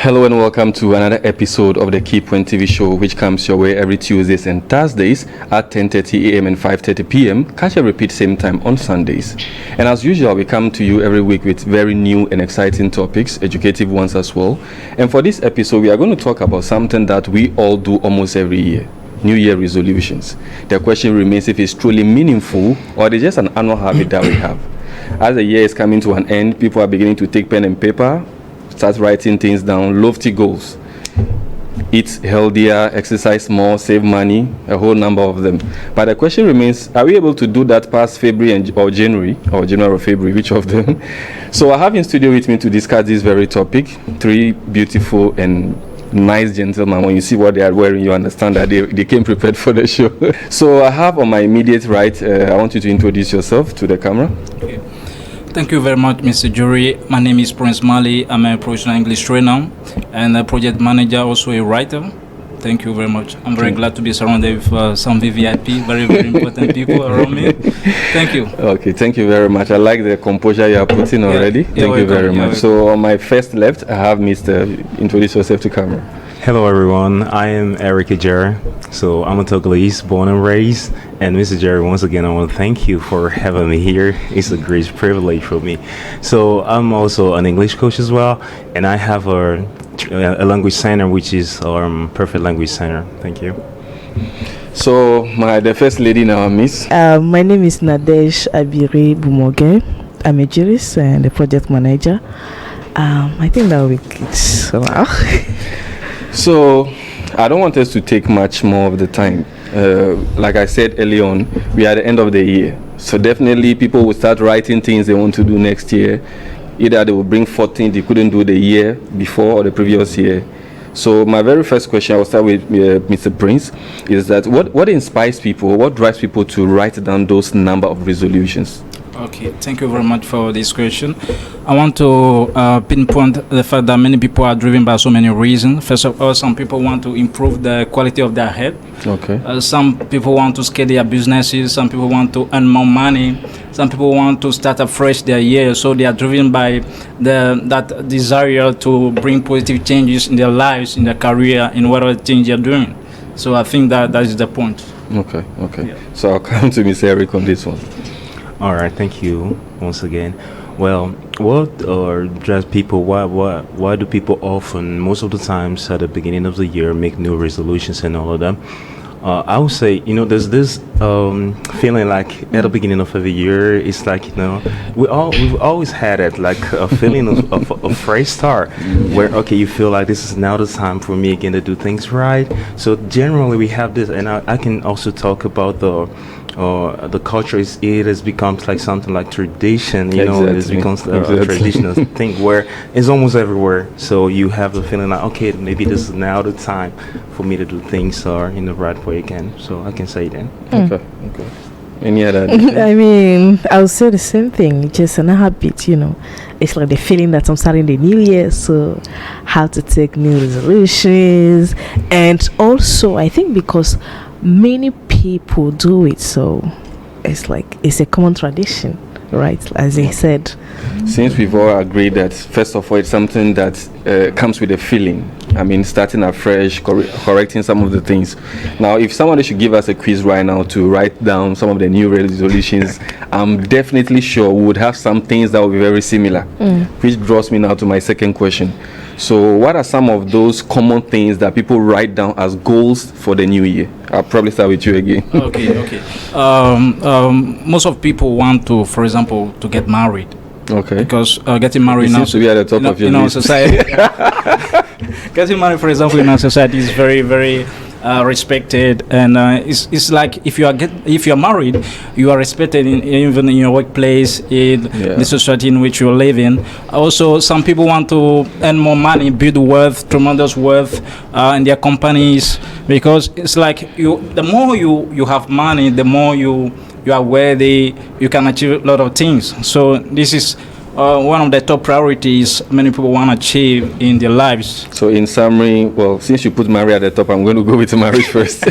Hello and welcome to another episode of the KEYPOINT TV show, which comes your way every Tuesdays and Thursdays at 10:30 a.m. and 5:30 p.m. Catch a repeat same time on Sundays. And as usual, we come to you every week with very new and exciting topics, educative ones as well. And for this episode, we are going to talk about something that we all do almost every year: New Year resolutions. The question remains if it's truly meaningful or it's just an annual habit that we have. As the year is coming to an end, people are beginning to take pen and paper, start writing things down, lofty goals. Eat healthier, exercise more, save money, a whole number of them. But the question remains, are we able to do that past February or January or February, which of them? So I have in studio with me to discuss this very topic, three beautiful and nice gentlemen. When you see what they are wearing, you understand that they came prepared for the show. So I have on my immediate right, I want you to introduce yourself to the camera. Okay. Thank you very much, Mr. Jury. My name is Prince Mali. I'm a professional English trainer and a project manager, also a writer. Thank you very much. I'm very glad to be surrounded with some VVIP, very, very important people around me. Thank you. Okay, thank you very much. I like the composure you are putting already. Thank you very much. So on my first left, I have Mr. Introduce yourself to camera. Hello everyone, I am Eric Ejere. So I'm a Togolese, born and raised. And Mr. Jerry, once again, I want to thank you for having me here. It's a great privilege for me. So I'm also an English coach as well, and I have a language center, which is Perfect Language Center. Thank you. So the first lady now, Miss. My name is Nadesh Abiri Bumoge. I'm a jurist and a project manager. I think that will be it. Wow. So I don't want us to take much more of the time. Like I said early on, we are at the end of the year. So definitely people will start writing things they want to do next year. Either they will bring 14 they couldn't do the year before or the previous year. So my very first question, I will start with Mr. Prince, is that what inspires people, what drives people to write down those number of resolutions? Okay, thank you very much for this question. I want to pinpoint the fact that many people are driven by so many reasons. First of all, some people want to improve the quality of their health. Okay. Some people want to scale their businesses. Some people want to earn more money. Some people want to start afresh their year. So they are driven by that desire to bring positive changes in their lives, in their career, in whatever things they're doing. So I think that is the point. Okay. Yeah. So I'll come to Ms. Eric on this one. All right, thank you once again. Well, what drives people? Why do people often, most of the times at the beginning of the year, make new resolutions and all of that? I would say, there's this feeling like at the beginning of every year, it's like, we've always had it, like a feeling of a fresh start, where, okay, you feel like this is now the time for me again to do things right. So generally we have this, and I can also talk about the culture. It has become like something like tradition, it becomes a traditional thing where it's almost everywhere. So you have the feeling like, okay, maybe this is now the time for me to do things in the right way again. So I can say that. Okay. Any other? I mean, I would say the same thing. Just an habit, It's like the feeling that I'm starting the new year, so how to take new resolutions, and also I think because many people do it, so it's like it's a common tradition, right? As I said. Since we've all agreed that first of all it's something that comes with a feeling. I mean, starting afresh, correcting some of the things. Now, if somebody should give us a quiz right now to write down some of the new resolutions, I'm definitely sure we would have some things that will be very similar, which draws me now to my second question. So what are some of those common things that people write down as goals for the new year? I'll probably start with you again. Okay. Most of people want to, for example, to get married. Okay. Because getting married seems to be at the top of your list. Society. Getting married, for example, in our society is very, very respected, and it's like if you're married, you are respected even in your workplace, in the society in which you live in. Also, some people want to earn more money, build wealth, tremendous wealth in their companies, because it's like the more you have money, the more you are worthy, you can achieve a lot of things. So this is one of the top priorities many people want to achieve in their lives. So in summary, well, since you put marriage at the top, I'm going to go with marriage first.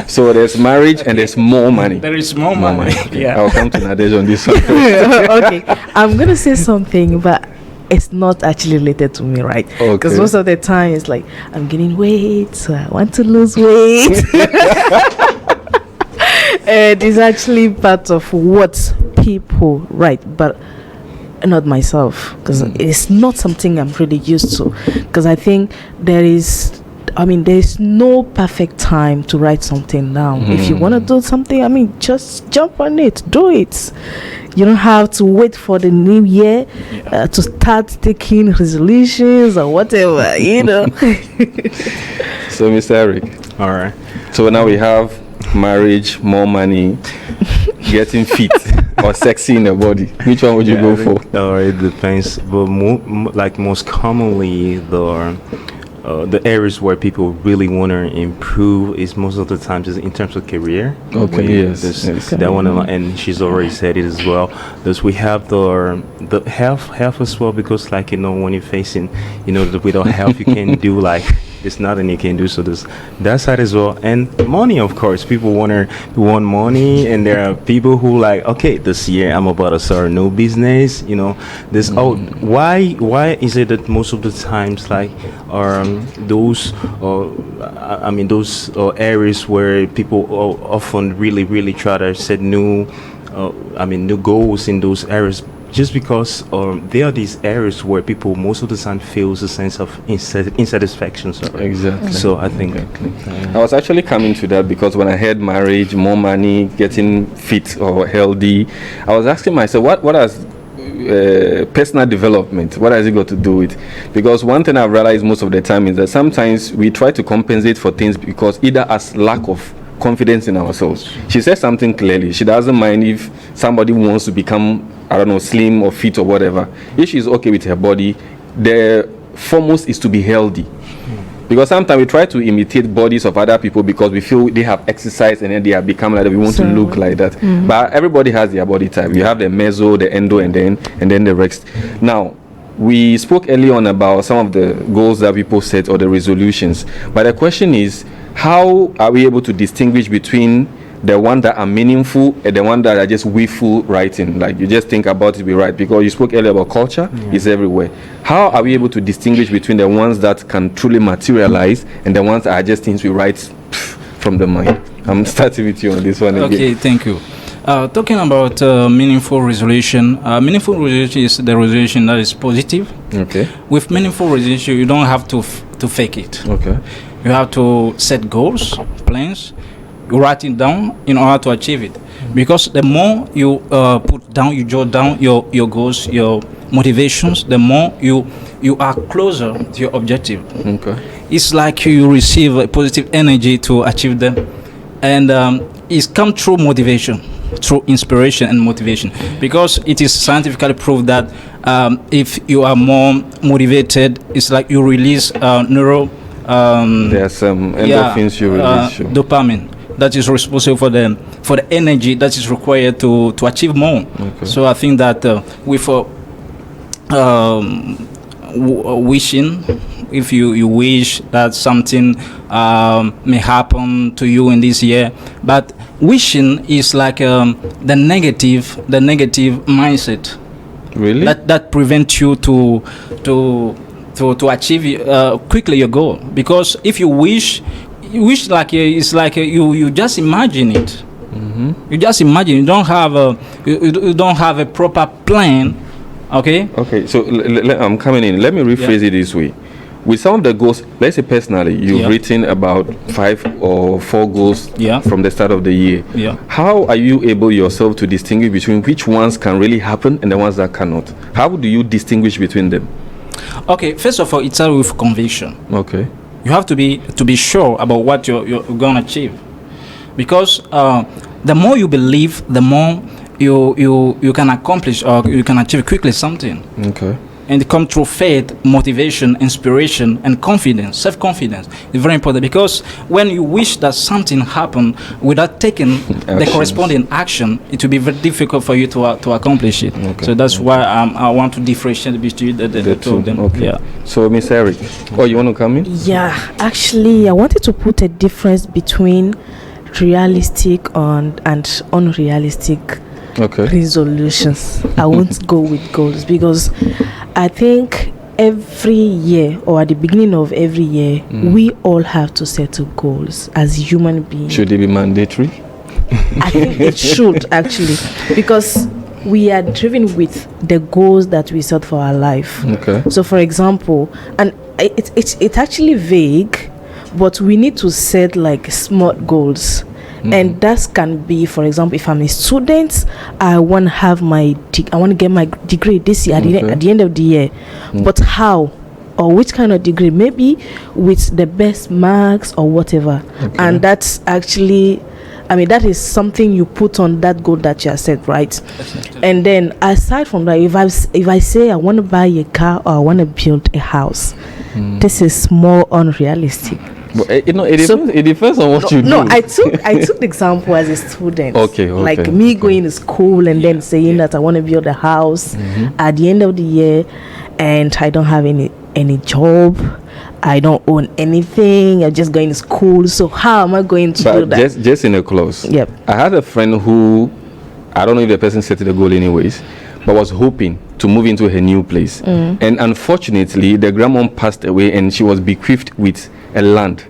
So there's marriage and there's more money. There is more money. Okay. Yeah. I'll come to Nadej on this one. Okay, I'm going to say something, but it's not actually related to me, right? Because most of the time it's like I'm gaining weight, so I want to lose weight. And it's actually part of what people write, but not myself, because it's not something I'm really used to. Because I think there's no perfect time to write something down. If you want to do something, just jump on it, do it. You don't have to wait for the new year to start taking resolutions or whatever, So, Mr. Eric. All right. So now we have marriage, more money, getting fit, or sexy in the body. Which one would you go for? It depends, but most commonly the areas where people really want to improve is most of the time just in terms of career. Okay, yes. That one, and she's already said it as well. Thus, we have the health as well, because when you're facing, without health, you can do it's nothing you can do. So there's that side as well, and money, of course. People want money, and there are people who okay, this year I'm about to start a new business. This why is it that most of the times those areas where people often really try to set new goals in those areas, just because there are these areas where people most of the time feels a sense of insatisfaction. Exactly. So I think I was actually coming to that because when I heard marriage, more money, getting fit or healthy, I was asking myself, what has personal development, what has it got to do with? Because one thing I've realized most of the time is that sometimes we try to compensate for things because either as lack of confidence in ourselves. She said something clearly. She doesn't mind if somebody wants to become, slim or fit or whatever. If she's okay with her body, the foremost is to be healthy. Because sometimes we try to imitate bodies of other people because we feel they have exercise and then they have become like that. We want to look like that. But everybody has their body type. You have the meso, the endo, and then the rest. Now, we spoke earlier on about some of the goals that people set or the resolutions. But the question is, how are we able to distinguish between the one that are meaningful and the one that are just wishful writing? Like you just think about it, be right. Because you spoke earlier about culture, it's everywhere. How are we able to distinguish between the ones that can truly materialize and the ones that are just things we write from the mind? I'm starting with you on this one. Okay, again. thank you. Talking about meaningful resolution, meaningful resolution is the resolution that is positive. Okay. With meaningful resolution, you don't have to fake it. Okay. You have to set goals, plans, you write it down in order to achieve it. Because the more you you jot down your goals, your motivations, the more you are closer to your objective. Okay. It's like you receive a positive energy to achieve them, and it's come through motivation, through inspiration and motivation. Because it is scientifically proved that if you are more motivated, it's like you release there are some endorphins you release. Dopamine that is responsible for the energy that is required to achieve more. Okay. So I think that with wishing, if you wish that something may happen to you in this year, but wishing is like the negative mindset. Really? That prevents you to achieve quickly your goal. Because if you wish it's like you just imagine it. You just imagine. You don't have a proper plan. Okay, so I'm coming in. Let me rephrase it this way. With some of the goals, let's say personally, you've written about 5 or 4 goals from the start of the year. How are you able yourself to distinguish between which ones can really happen and the ones that cannot? How do you distinguish between them? Okay, first of all, it starts with conviction. Okay. You have to be sure about what you're going to achieve. Because the more you believe, the more you can accomplish or you can achieve quickly something. Okay. And it comes through faith, motivation, inspiration, and confidence. Self-confidence is very important, because when you wish that something happen without taking the corresponding action, it will be very difficult for you to accomplish it. Okay. So that's why I want to differentiate between the two of them. Okay. Yeah. So, Miss Eric, you want to come in? Yeah, actually, I wanted to put a difference between realistic and unrealistic resolutions. I won't go with goals, because I think every year or at the beginning of every year, we all have to set goals as human beings. Should they be mandatory? I think it should actually, because we are driven with the goals that we set for our life. Okay. So, for example, and it's actually vague, but we need to set like smart goals. And that can be, for example, if I'm a student, I want to have I want to get my degree this year at the end of the year. But how or which kind of degree? Maybe with the best marks or whatever. And that's actually, I mean, that is something you put on that goal that you have set, right? And then aside from that, if I say I want to buy a car or I want to build a house, this is more unrealistic. But it depends on what you do. No, I took the example as a student. Okay. Like me going to school and then saying that I want to build a house at the end of the year, and I don't have any job. I don't own anything. I'm just going to school. So how am I going to do that? Just in a close. Yep. I had a friend who, I don't know if the person set the goal anyways, but was hoping to move into her new place. And unfortunately, the grandma passed away and she was bequeathed with a land.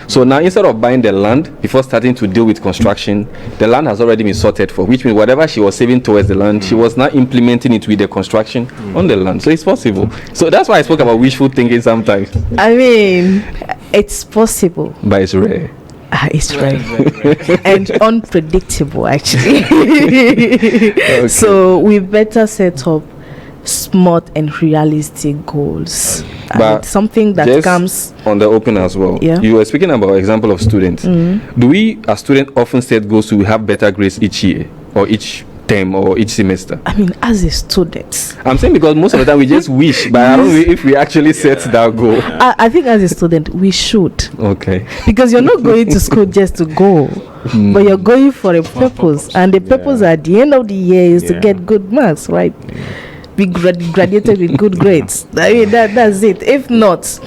So now instead of buying the land before starting to deal with construction, the land has already been sorted for, which means whatever she was saving towards the land, she was now implementing it with the construction on the land. So it's possible. So that's why I spoke about wishful thinking sometimes. I mean, it's possible. But it's rare. It's rare and unpredictable, actually. Okay. So we better set up smart and realistic goals. But something that just comes on the open as well. Yeah. You were speaking about example of students. Do we as students often set goals to have better grades each year or each term or each semester? I mean, as a student, I'm saying because most of the time we just wish, but I don't know if we actually set that goal. I think as a student we should, Okay. because you're not going to school just to go, but you're going for a purpose, and the purpose at the end of the year is to get good marks, right? Be graduated with good grades. I mean, that's it. If not,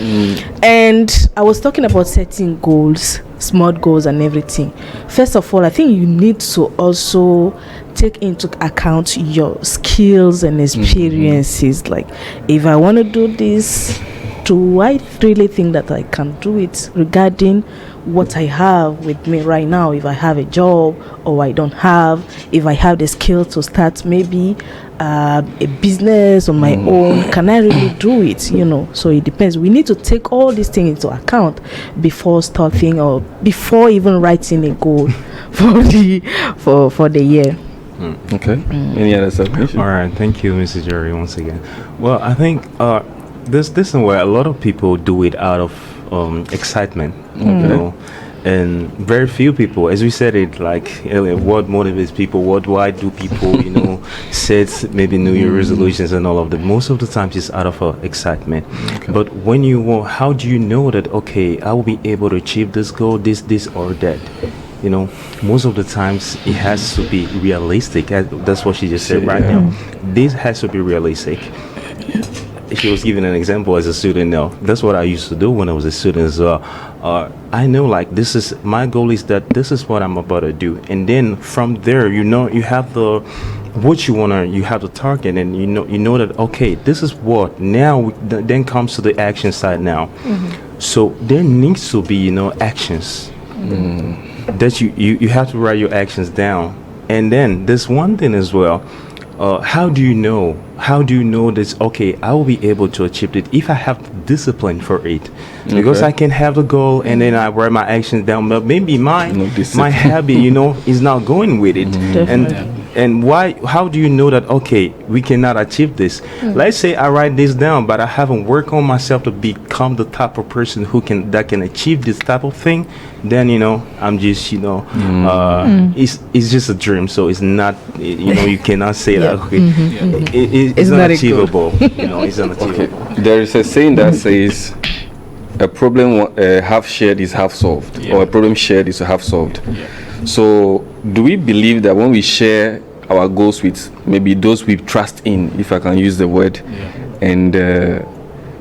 and I was talking about setting goals, smart goals and everything. First of all, I think you need to also take into account your skills and experiences. Like, if I want to do this, do I really think that I can do it regarding what I have with me right now? If I have a job or I don't have, if I have the skill to start maybe a business on my own, can I really do it? So it depends. We need to take all these things into account before starting or before even writing a goal for the year. Okay. Any other submission? All right, thank you, Mrs. Jerry, once again. Well, I think this is where a lot of people do it out of excitement, and very few people, as we said it like earlier, what motivates people, why do people set maybe New Year resolutions and all of that? Most of the times it's out of excitement. But when how do you know that, okay, I will be able to achieve this goal, this or that? Most of the times it has to be realistic. That's what she just said right now. This has to be realistic. She was giving an example as a student. Now, that's what I used to do when I was a student as well. I know, like, this is my goal, is that this is what I'm about to do, and then from there, you have what you wanna, you have the target, and you know that, okay, this is what now. Then comes to the action side now. So there needs to be actions. That you have to write your actions down. And then there's one thing as well. How do you know this? Okay, I will be able to achieve it if I have the discipline for it. Because I can have the goal and then I write my actions down, but maybe my habit is not going with it. And why? How do you know that, okay, we cannot achieve this? Let's say I write this down, but I haven't worked on myself to become the type of person that can achieve this type of thing. Then I'm just it's just a dream. So it's not you cannot say that. Okay, it's not achievable. It's unachievable. Okay. There is a saying that says, a problem half shared is half solved, or a problem shared is half solved. So do we believe that when we share our goals with maybe those we trust in, if I can use the word, and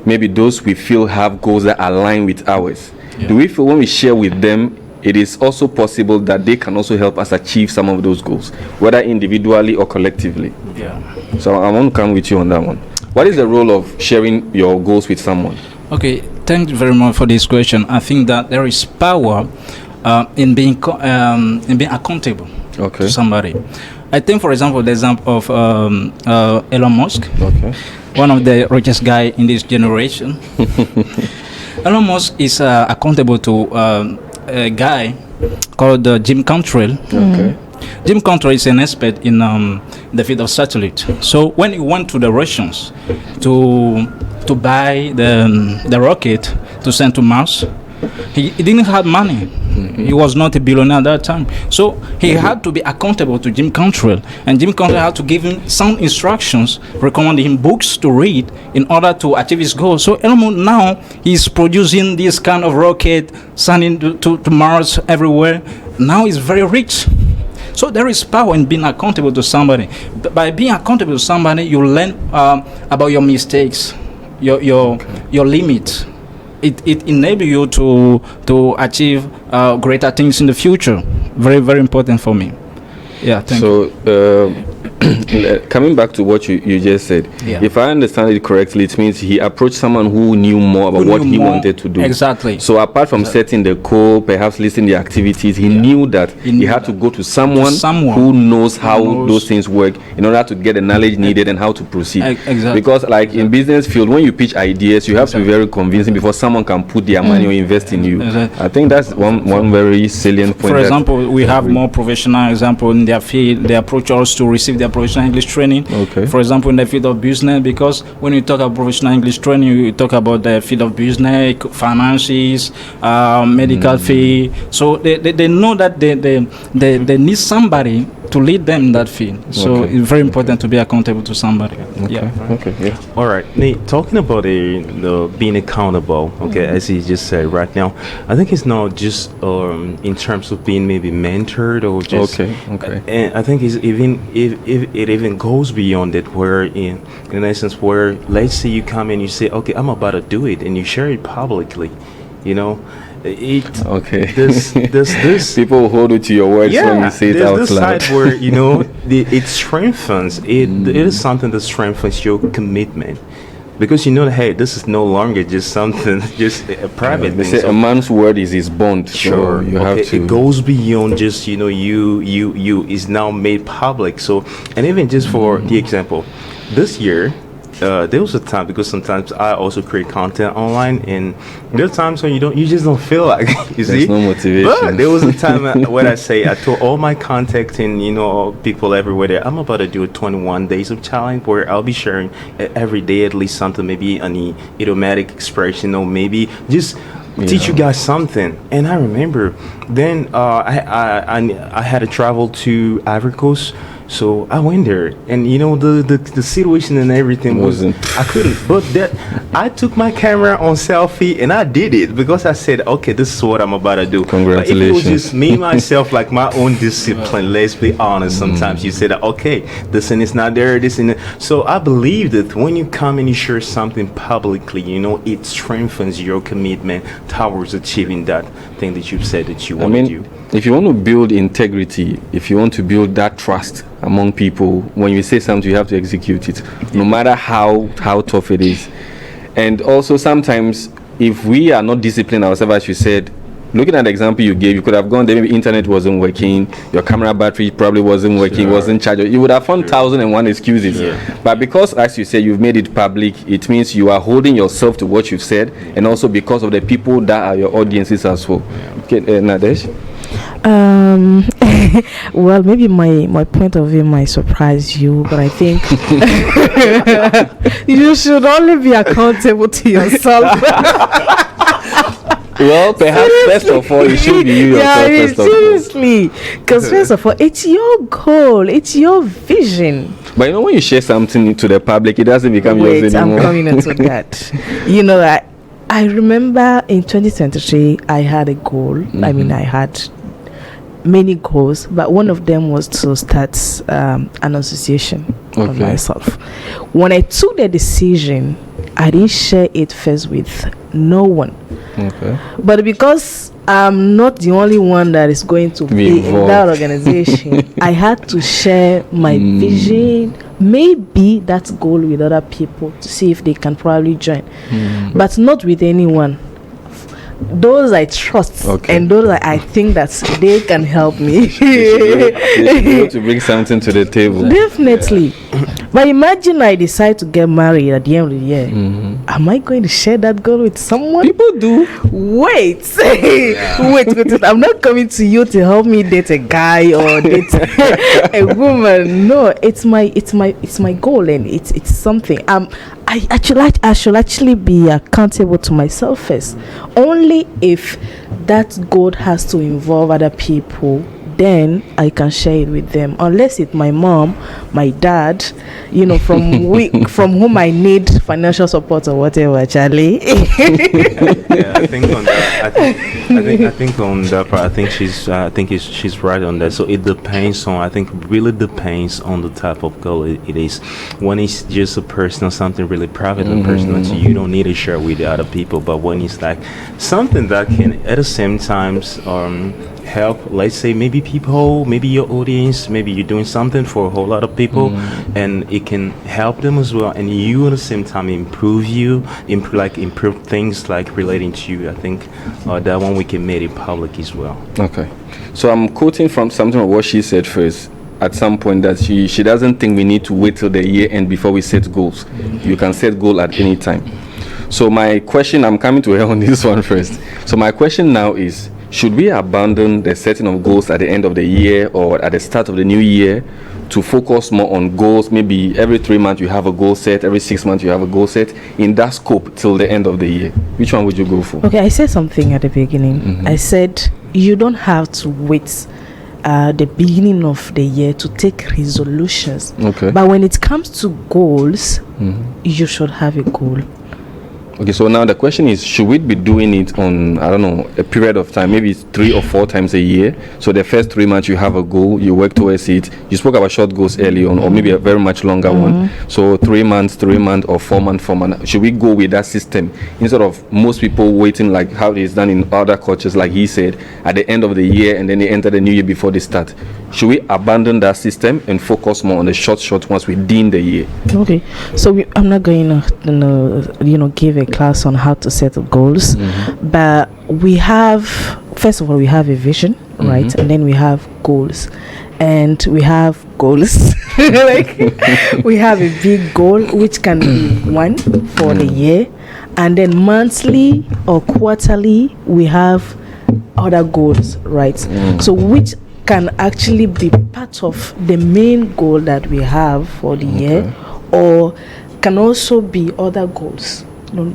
maybe those we feel have goals that align with ours, do we feel when we share with them, it is also possible that they can also help us achieve some of those goals, whether individually or collectively? So I want to come with you on that one. What is the role of sharing your goals with someone? Okay, thank you very much for this question. I think that there is power in being accountable to somebody. I think, for example, the example of Elon Musk, one of the richest guy in this generation. Elon Musk is accountable to a guy called Jim Cantrell. Jim Cantrell is an expert in the field of satellite. So when he went to the Russians to buy the rocket to send to Mars, he didn't have money. He was not a billionaire at that time. So he had to be accountable to Jim Cantrell. And Jim Cantrell had to give him some instructions, recommend him books to read in order to achieve his goal. So Elon Musk now he's producing this kind of rocket, sending to Mars everywhere. Now he's very rich. So there is power in being accountable to somebody. By being accountable to somebody, you learn about your mistakes, your limits. It enables you to achieve greater things in the future. Very, very important for me. Yeah, thank you. Coming back to what you just said, if I understand it correctly, it means he approached someone who knew more about what he wanted to do. Exactly. So apart from setting the goal, perhaps listing the activities, he knew that he had to go to someone who knows how those things work in order to get the knowledge needed and how to proceed. Exactly. Because like in business field, when you pitch ideas, you have to be very convincing before someone can put their money or invest in you. I think that's one very salient point. For example, we have more professional example in their field. They approach us to receive their professional English training. For example, in the field of business, because when you talk about professional English training, you talk about the field of business, finances, medical fee. So they know that they need somebody to lead them in that field. So it's very important to be accountable to somebody. All right, Nate, talking about the being accountable, as he just said right now, I think it's not just in terms of being maybe mentored or just and I think it's even if it even goes beyond it, where in essence, where let's say you come and you say, okay, I'm about to do it, and you share it publicly, you know. This people hold you to your words when you say it out this loud. side where you know it strengthens it. It is something that strengthens your commitment, because you know that, hey, this is no longer just something, just a private they thing. say a man's word is his bond. Sure, so you have to. It goes beyond just you is now made public. So, and even just for the example, this year. There was a time, because sometimes I also create content online, and there are times when you just don't feel like There's no motivation. But there was a time when I told all my contact and people everywhere that I'm about to do a 21 days of challenge where I'll be sharing every day at least something, maybe an idiomatic expression, or maybe just teach you guys something. And I remember then I had to travel to Ivory Coast. So I went there, and the situation and everything wasn't. I couldn't. But I took my camera on selfie, and I did it because I said, okay, this is what I'm about to do. Congratulations. But if it was just me myself, like my own discipline, let's be honest. Sometimes you say that, okay, this and it's not there, this and that. So I believe that when you come and you share something publicly, it strengthens your commitment towards achieving that thing that you've said that you want to do. If you want to build integrity, if you want to build that trust among people, when you say something, you have to execute it, no matter how tough it is. And also sometimes, if we are not disciplined ourselves, as you said, looking at the example you gave, you could have gone there, maybe internet wasn't working, your camera battery probably wasn't working, wasn't charged. You would have found 1,001 excuses. But because, as you said, you've made it public, it means you are holding yourself to what you've said, and also because of the people that are your audiences as well. Okay, Nadesh? Well, maybe my point of view might surprise you, but I think you should only be accountable to yourself. Well, perhaps first of all, it should be you yourself. Seriously, because first of all, it's your goal, it's your vision. But when you share something to the public, it doesn't become yours anymore. I'm coming into that. I remember in 2023, I had a goal. I mean, I had many goals, but one of them was to start an association of myself. When I took the decision, I didn't share it first with no one. But because I'm not the only one that is going to be in that organization, I had to share my vision, maybe that goal with other people to see if they can probably join, but not with anyone. Those I trust, and those I think that they can help me. They to bring something to the table. Definitely. But imagine I decide to get married at the end of the year. Am I going to share that goal with someone? People do. Wait. wait. I'm not coming to you to help me date a guy or date a woman. No, it's my goal, and it's something. I should actually be accountable to myself first. Only if that goal has to involve other people, then I can share it with them. Unless it's my mom, my dad, from whom I need financial support or whatever, Charlie. I think on that. I think on that part. I think she's right on that. So it depends on. I think really depends on the type of goal it is. When it's just a personal, something really private and personal, so you don't need to share with the other people. But when it's like something that can at the same time help, let's say maybe people, maybe your audience, maybe you're doing something for a whole lot of people, and it can help them as well, and you at the same time improve things like relating to you. I think that one we can make it public as well. Okay, so I'm quoting from something of what she said first at some point, that she doesn't think we need to wait till the year end before we set goals. You can set goal at any time. So my question, I'm coming to her on this one first. So my question now is, should we abandon the setting of goals at the end of the year or at the start of the new year to focus more on goals? Maybe every 3 months you have a goal set, every 6 months you have a goal set, in that scope till the end of the year. Which one would you go for? Okay, I said something at the beginning. I said you don't have to wait the beginning of the year to take resolutions. Okay. But when it comes to goals, you should have a goal. Okay, so now the question is, should we be doing it on, I don't know, a period of time, maybe 3 or 4 times a year? So the first 3 months you have a goal, you work towards it. You spoke about short goals early on, or maybe a very much longer one. So 3 months, or 4 months, 4 months. Should we go with that system instead of most people waiting like how it is done in other cultures, like he said, at the end of the year and then they enter the new year before they start? Should we abandon that system and focus more on the short ones within the year? Okay, so I'm not going to give a class on how to set up goals, but we have, first of all, we have a vision, right? And then we have goals, and we have goals like we have a big goal which can be one for the year, and then monthly or quarterly we have other goals, right? So which can actually be part of the main goal that we have for the year, or can also be other goals,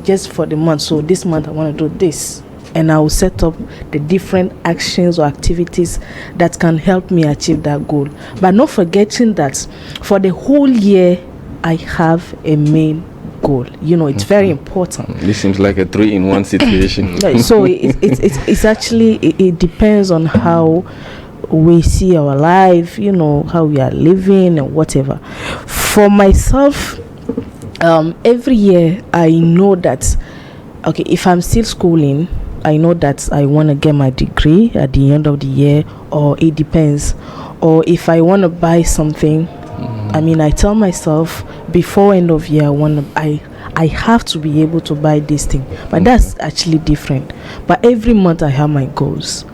just for the month. So this month I want to do this, and I will set up the different actions or activities that can help me achieve that goal, but not forgetting that for the whole year I have a main goal. It's very important. This seems like a 3-in-1 situation. So it's actually it depends on how we see our life, how we are living and whatever. For myself, every year I know that, okay, if I'm still schooling, I know that I want to get my degree at the end of the year, or it depends. Or if I want to buy something, I tell myself before end of year I have to be able to buy this thing. But that's actually different. But every month I have my goals.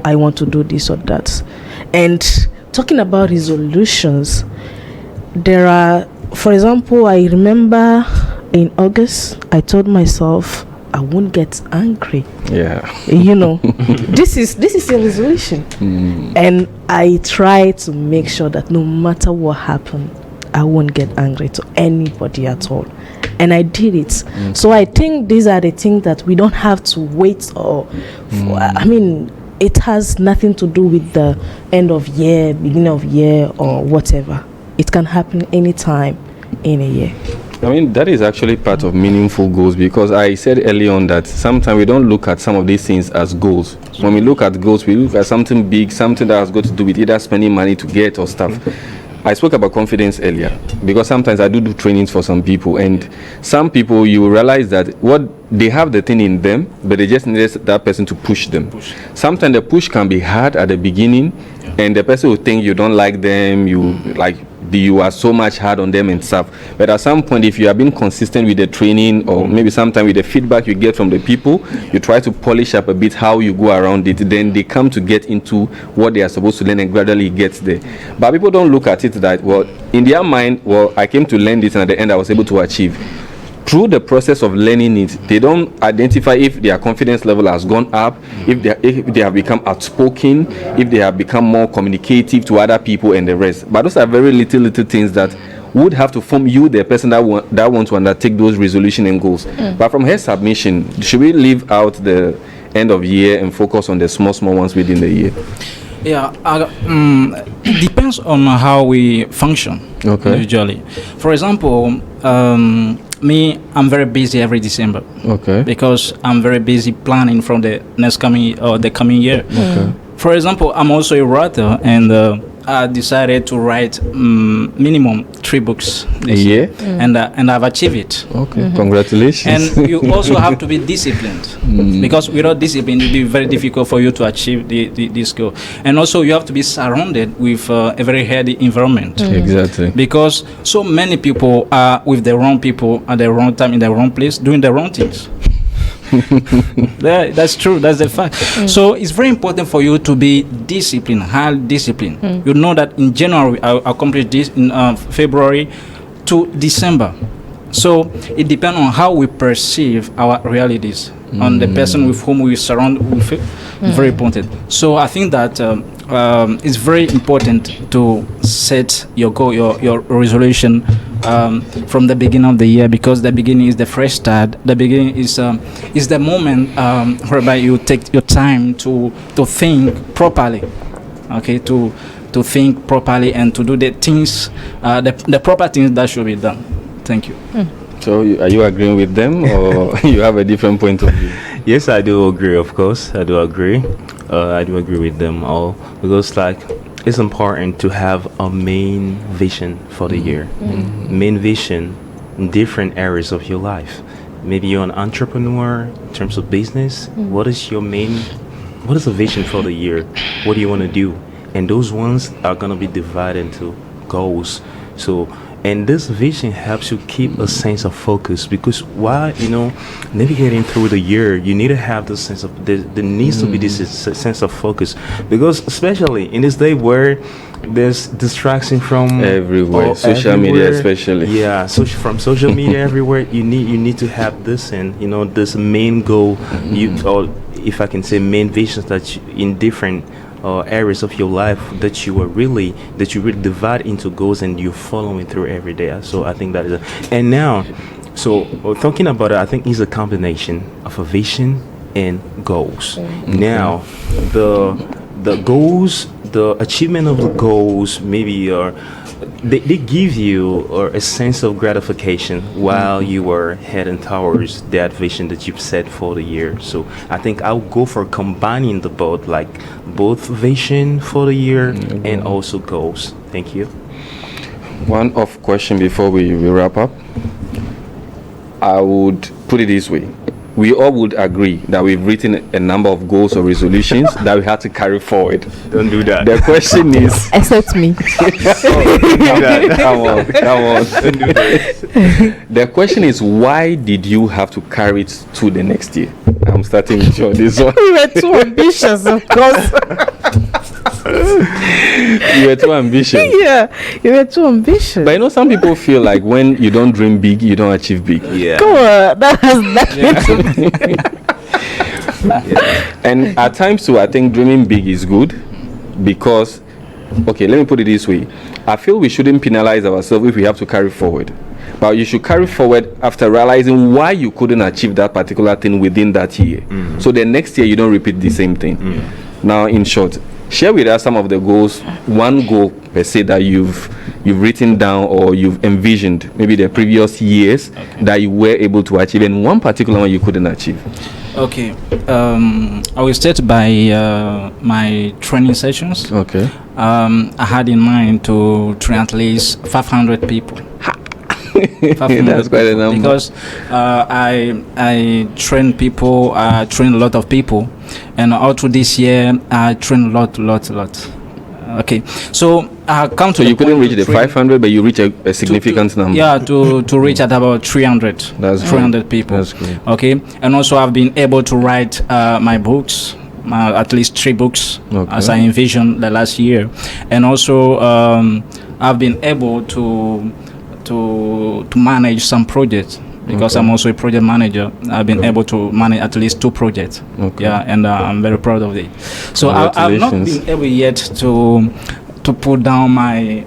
I want to do this or that. And talking about resolutions, there are, for example, I remember in August I told myself I won't get angry. This is a resolution. And I try to make sure that no matter what happened, I won't get angry to anybody at all. And I did it. So I think these are the things that we don't have to wait or it has nothing to do with the end of year, beginning of year, or whatever. It can happen anytime in a year. That is actually part of meaningful goals, because I said early on that sometimes we don't look at some of these things as goals. When we look at goals, we look at something big, something that has got to do with either spending money to get or stuff. I spoke about confidence earlier, because sometimes I do trainings for some people, and some people, you realize that what they have the thing in them, but they just need that person to push them. Sometimes the push can be hard at the beginning, and the person will think you don't like them, you are so much hard on them and stuff. But at some point, if you have been consistent with the training, or maybe sometimes with the feedback you get from the people, you try to polish up a bit how you go around it, then they come to get into what they are supposed to learn and gradually get there. But people don't look at it that, well, in their mind, well, I came to learn this and at the end I was able to achieve. Through the process of learning it, they don't identify if their confidence level has gone up, if they have become outspoken, if they have become more communicative to other people and the rest. But those are very little things that would have to form you, the person that want to undertake those resolution and goals. But from her submission, should we leave out the end of year and focus on the small ones within the year? Yeah, it depends on how we function. Okay. Usually, for example, me, I'm very busy every December. Okay. Because I'm very busy planning from the coming year. Okay. For example, I'm also a writer, and I decided to write minimum 3 books this year, and I've achieved it. Okay, congratulations. And you also have to be disciplined, because without discipline, it will be very difficult for you to achieve this goal. And also, you have to be surrounded with a very healthy environment. Exactly. Because so many people are with the wrong people at the wrong time in the wrong place, doing the wrong things. That's true. That's the fact. So it's very important for you to be disciplined, highly disciplined. You know that in January I accomplished this, in February to December. So it depends on how we perceive our realities, on the person with whom we surround with. Very important. So I think that it's very important to set your goal, your resolution from the beginning of the year, because the beginning is the fresh start. The beginning is the moment whereby you take your time to think properly. Okay, to think properly and to do the things, the proper things that should be done. Thank you. So are you agreeing with them, or you have a different point of view? Yes, I do agree. Of course, I do agree. I do agree with them all, because like it's important to have a main vision for the year. Main vision in different areas of your life. Maybe you're an entrepreneur in terms of business. What is the vision for the year? What do you want to do? And those ones are going to be divided into goals. And this vision helps you keep a sense of focus, because while navigating through the year, you need to have the sense of there needs to be this sense of focus, because especially in this day where there's distraction from everywhere, social media especially. Yeah, from social media everywhere. You need to have this, and this main goal, or if I can say main visions that in different areas of your life that you really divide into goals and you're following through every day. So I think that is and now, so talking about it, I think it's a combination of a vision and goals. Now the goals, the achievement of the goals maybe they give you a sense of gratification while you are heading towards that vision that you've set for the year. So I think I'll go for combining the both, like both vision for the year and also goals. Thank you. One off question before we wrap up. I would put it this way. We all would agree that we've written a number of goals or resolutions that we had to carry forward. Don't do that. The question is... Except me. Come on. Don't do that. The question is, why did you have to carry it to the next year? I'm starting with you on this one. We were too ambitious, of course. You were too ambitious. Yeah, you were too ambitious. But some people feel like when you don't dream big, you don't achieve big. Yeah. Come on, that has nothing to do. And at times too, I think dreaming big is good, because, okay, let me put it this way. I feel we shouldn't penalize ourselves if we have to carry forward. But you should carry forward after realizing why you couldn't achieve that particular thing within that year. So the next year you don't repeat the same thing. Now, in short, share with us some of the goals, one goal per se that you've written down or you've envisioned, maybe the previous years that you were able to achieve, and one particular one you couldn't achieve. Okay. I will start by my training sessions. Okay. I had in mind to train at least 500 people. That's quite a number. Because I train people, I train a lot of people, and all through this year I train a lot. Okay, so come to So the you couldn't point reach to the train- 500, but you reach a significant number. Yeah, to reach at about 300. That's 300 people. That's great. Okay, and also I've been able to write my books, at least 3 books, Okay. as I envisioned the last year, and also I've been able to manage some projects. Because Okay. I'm also a project manager, I've been able to manage at least 2 projects. Okay. Yeah, and I'm very proud of it. So I've not Congratulations. been able yet to put down my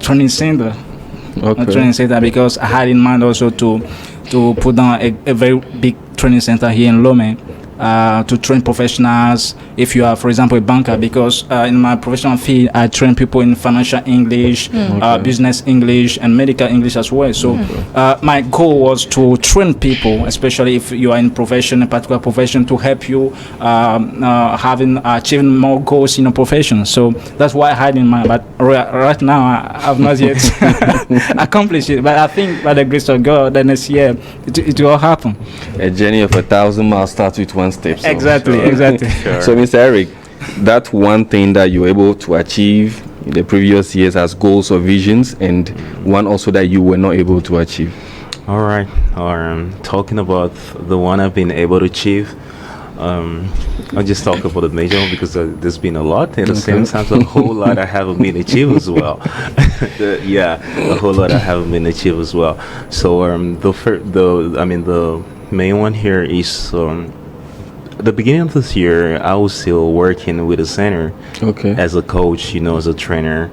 training center. Okay. Training center, because I had in mind also to put down a very big training center here in Lomé, to train professionals. If you are, for example, a banker, because in my professional field, I train people in financial English, business English, and medical English as well. So my goal was to train people, especially if you are in profession, a particular profession, to help you achieving more goals in a profession. So that's why I had in mind. But right now, I have not yet accomplished it. But I think by the grace of God, the next year, it will happen. A journey of 1,000 miles starts with one step. So. Exactly. So, Mr. Eric, that one thing that you were able to achieve in the previous years as goals or visions, and one also that you were not able to achieve. All right. Talking about the one I've been able to achieve, I'll just talk about the major one because there's been a lot. At the same time, a whole lot I haven't been achieved as well. A whole lot I haven't been achieved as well. So the main one here is the beginning of this year. I was still working with a center as a coach, as a trainer,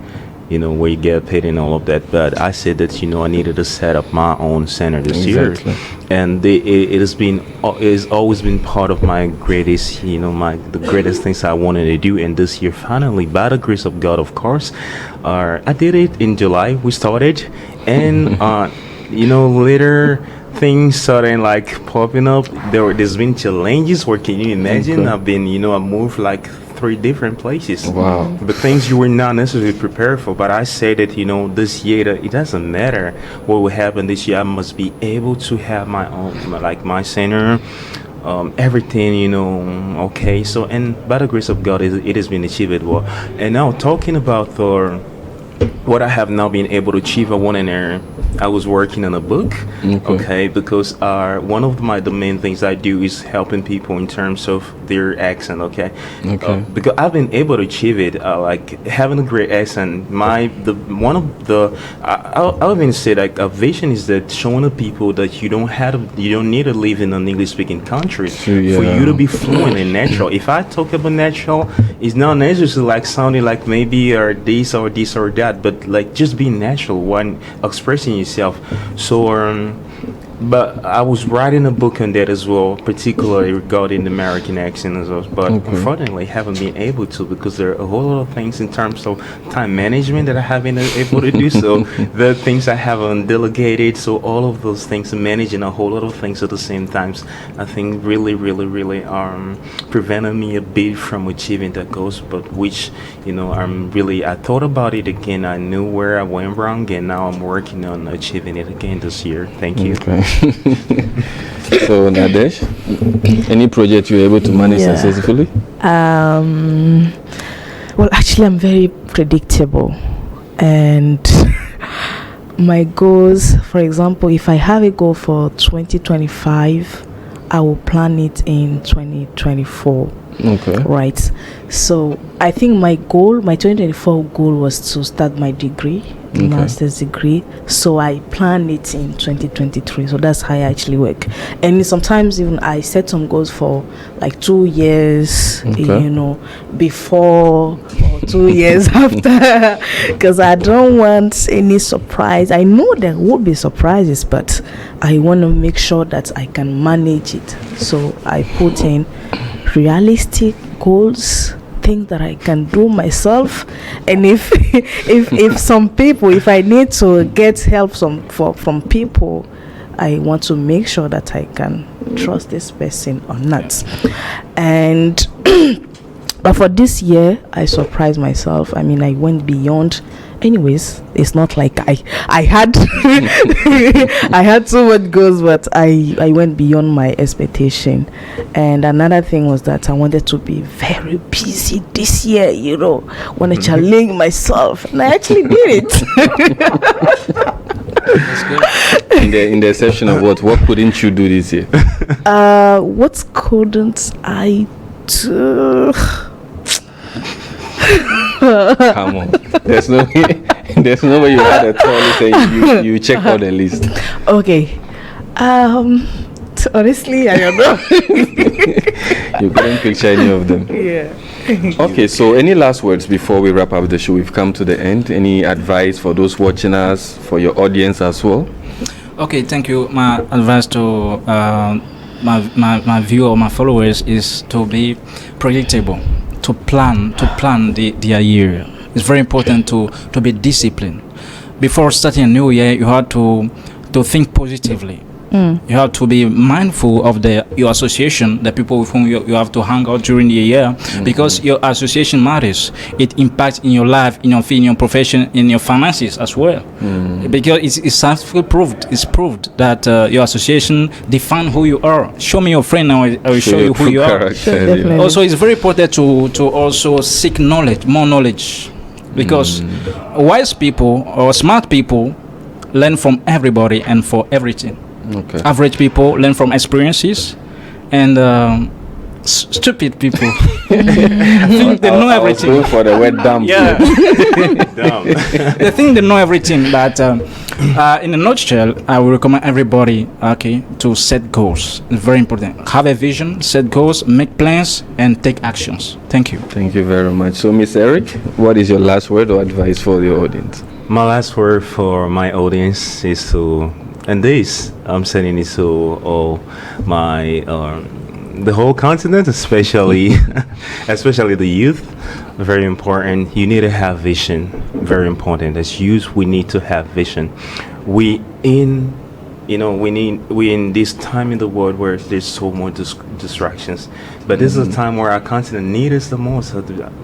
where you get paid and all of that. But I said that I needed to set up my own center this year, and it has always been part of my greatest, the greatest things I wanted to do. And this year, finally, by the grace of God, of course, I did it in July. We started, and later things started like popping up. There's been challenges where, can you imagine? I've been, I moved like 3 different places. Wow. But things you were not necessarily prepared for. But I say that, this year, it doesn't matter what will happen this year. I must be able to have my own, like my center, everything, okay. So, and by the grace of God, it has been achievable. And now talking about what I have now been able to achieve, I was working on a book, because one of the main things I do is helping people in terms of their accent, because I've been able to achieve it, like having a great accent. I even say like a vision is that showing the people that you don't need to live in an English-speaking country for you to be fluent and natural. If I talk about natural, it's not necessarily like sounding like maybe or this or that, but like just being natural when expressing yourself. So but I was writing a book on that as well, particularly regarding the American accent as well. But unfortunately, haven't been able to, because there are a whole lot of things in terms of time management that I haven't been able to do. So the things I haven't delegated. So all of those things, managing a whole lot of things at the same time, I think really prevented me a bit from achieving that goals. But which I thought about it again. I knew where I went wrong, and now I'm working on achieving it again this year. Thank you. So Nadesh, any project you're able to manage successfully? Well, actually, I'm very predictable, and my goals, for example, if I have a goal for 2025, I will plan it in 2024. Right. So I think my 2024 goal was to start my degree, master's degree. So I plan it in 2023. So that's how I actually work. And sometimes even I set some goals for like 2 years, before or 2 years after, because I don't want any surprise. I know there will be surprises, but I want to make sure that I can manage it. So I put in realistic goals, things that I can do myself, and if some people, if I need to get help from people, I want to make sure that I can trust this person or not. And But for this year, I surprised myself. I mean, I went beyond. Anyways, it's not like I had I had so much goals, but I went beyond my expectation. And another thing was that I wanted to be very busy this year, want to challenge myself, and I actually did it. That's good. In the section of what couldn't you do this year? What couldn't I do? Come on. There's no way you had a toilet and you check out the list. Okay. Honestly, I don't know. You couldn't picture any of them. Yeah. Okay, so any last words before we wrap up the show? We've come to the end. Any advice for those watching us, for your audience as well? Okay, thank you. My advice to my viewer or my followers is to be predictable, to plan their year. It's very important to be disciplined. Before starting a new year, you have to think positively. You have to be mindful of your association, the people with whom you have to hang out during the year, because your association matters. It impacts in your life, in your field, in your profession, in your finances as well. Because it's proved. It's proved that your association define who you are. Show me your friend, now I will show you who you are. Definitely. Also, it's very important to also seek knowledge, more knowledge, because wise people or smart people learn from everybody and for everything. Okay. Average people learn from experiences, and stupid people think they know everything. I was going for the word dumb. Yeah. Dumb. They think they know everything, but in a nutshell, I will recommend everybody, to set goals. It's very important. Have a vision, set goals, make plans, and take actions. Thank you. Thank you very much. So, Miss Eric, what is your last word or advice for the audience? My last word for my audience is to, and this I'm sending it to all my the whole continent, especially the youth. Very important. You need to have vision. Very important. As youth, we need to have vision. We in this time in the world where there's so much distractions, but this is a time where our continent needs us the most.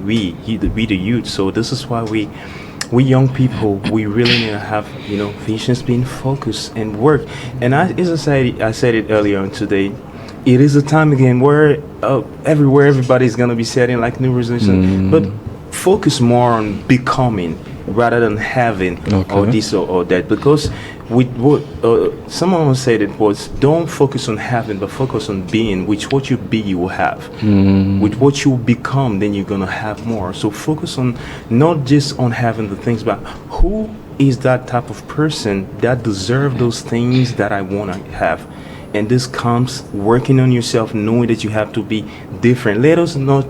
We the youth. So this is why we young people, we really need to have visions, being focused and work. And as I said it earlier on today, it is a time again where everywhere everybody's gonna be setting like new resolutions, but focus more on becoming rather than having or this or that, because with what someone said, it was, don't focus on having but focus on being. Which what you be you will have, with what you become then you're gonna have more. So focus on not just on having the things, but who is that type of person that deserve those things that I want to have. And this comes working on yourself, knowing that you have to be different. Let us not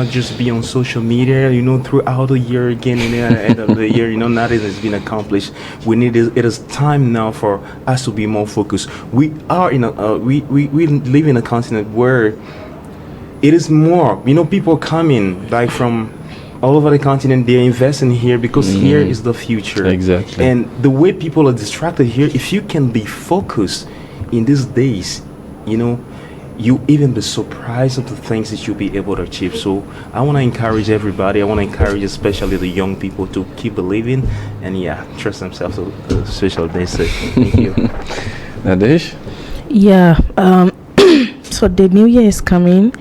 just be on social media, throughout the year again. And at the end of the year, nothing has been accomplished. It is time now for us to be more focused. We are we live in a continent where it is more. People coming like from all over the continent. They're investing here because here is the future. Exactly. And the way people are distracted here, if you can be focused in these days, you even be surprised of the things that you'll be able to achieve. So I want to encourage everybody. I want to encourage especially the young people to keep believing and trust themselves. So especially they say. Thank you. Nadesh? Yeah. So the new year is coming,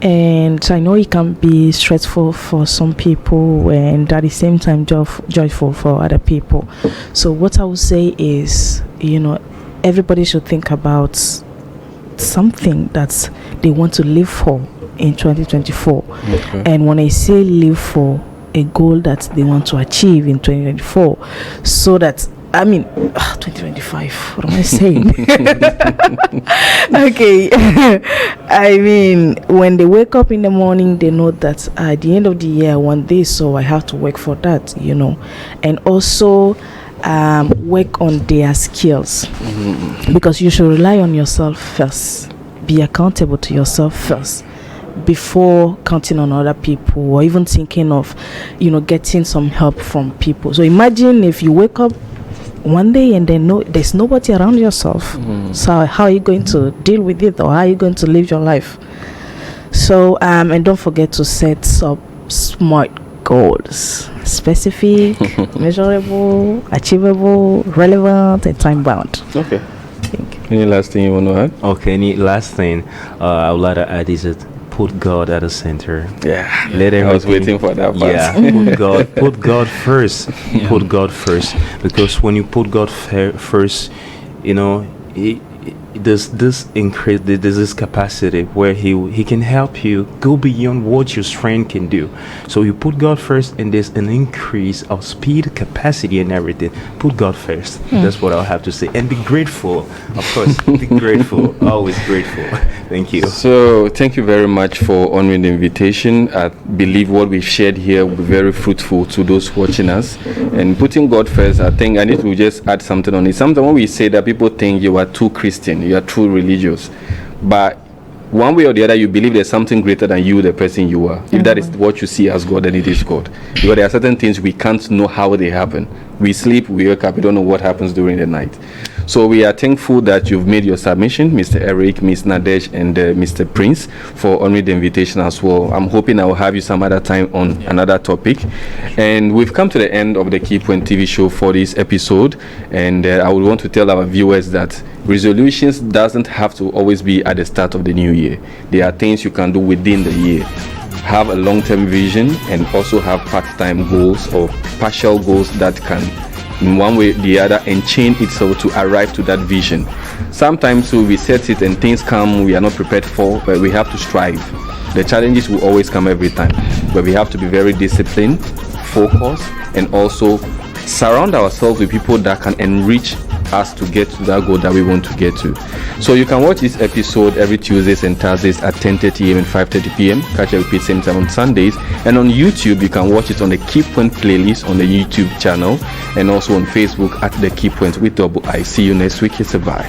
and I know it can be stressful for some people and at the same time joyful for other people. So what I would say is, everybody should think about something that they want to live for in 2024. And when I say live for, a goal that they want to achieve in 2024, so that 2025, what am I saying? Okay. I mean, when they wake up in the morning, they know that at the end of the year I want this, so I have to work for that, and also work on their skills, because you should rely on yourself first, be accountable to yourself first before counting on other people or even thinking of getting some help from people. So imagine if you wake up one day and then there's nobody around yourself. So how are you going to deal with it, or how are you going to live your life? So and don't forget to set some smart goals, specific, measurable, achievable, relevant, and time bound. Okay. Any last thing you want to add? Okay, any last thing I would like to add is that put God at the center. Yeah. Let I was everything- waiting for that part. Yeah, put God first. Yeah. Put God first, because when you put God first, you know, there's this capacity where he can help you go beyond what your strength can do. So you put God first, and there's an increase of speed, capacity, and everything. Put God first. That's what I'll have to say. And be grateful, of course. Be grateful. Always grateful. Thank you. So thank you very much for honoring the invitation. I believe what we've shared here will be very fruitful to those watching us. And putting God first, I think I need to just add something on it. Sometimes when we say that, people think you are too Christian, you are too religious. But one way or the other, you believe there's something greater than you, the person you are. If that is what you see as God, then it is God. Because there are certain things we can't know how they happen. We sleep, we wake up, we don't know what happens during the night. So we are thankful that you've made your submission, Mr. Eric, Ms. Nadej, and Mr. Prince, for honoring the invitation as well. I'm hoping I will have you some other time on another topic. And we've come to the end of the KEYPOINT TV show for this episode. And I would want to tell our viewers that resolutions doesn't have to always be at the start of the new year. There are things you can do within the year. Have a long-term vision and also have part-time goals or partial goals that can, in one way or the other, enchain itself to arrive to that vision. Sometimes we set it and things come we are not prepared for, but we have to strive. The challenges will always come every time, but we have to be very disciplined, focused, and also surround ourselves with people that can enrich us to get to that goal that we want to get to. So you can watch this episode every Tuesdays and Thursdays at 10:30 a.m. and 5:30 p.m. Catch a repeat same time on Sundays. And on YouTube, you can watch it on the KEYPOINT playlist on the YouTube channel, and also on Facebook at the KEYPOINT with double I. See you next week. It's a bye.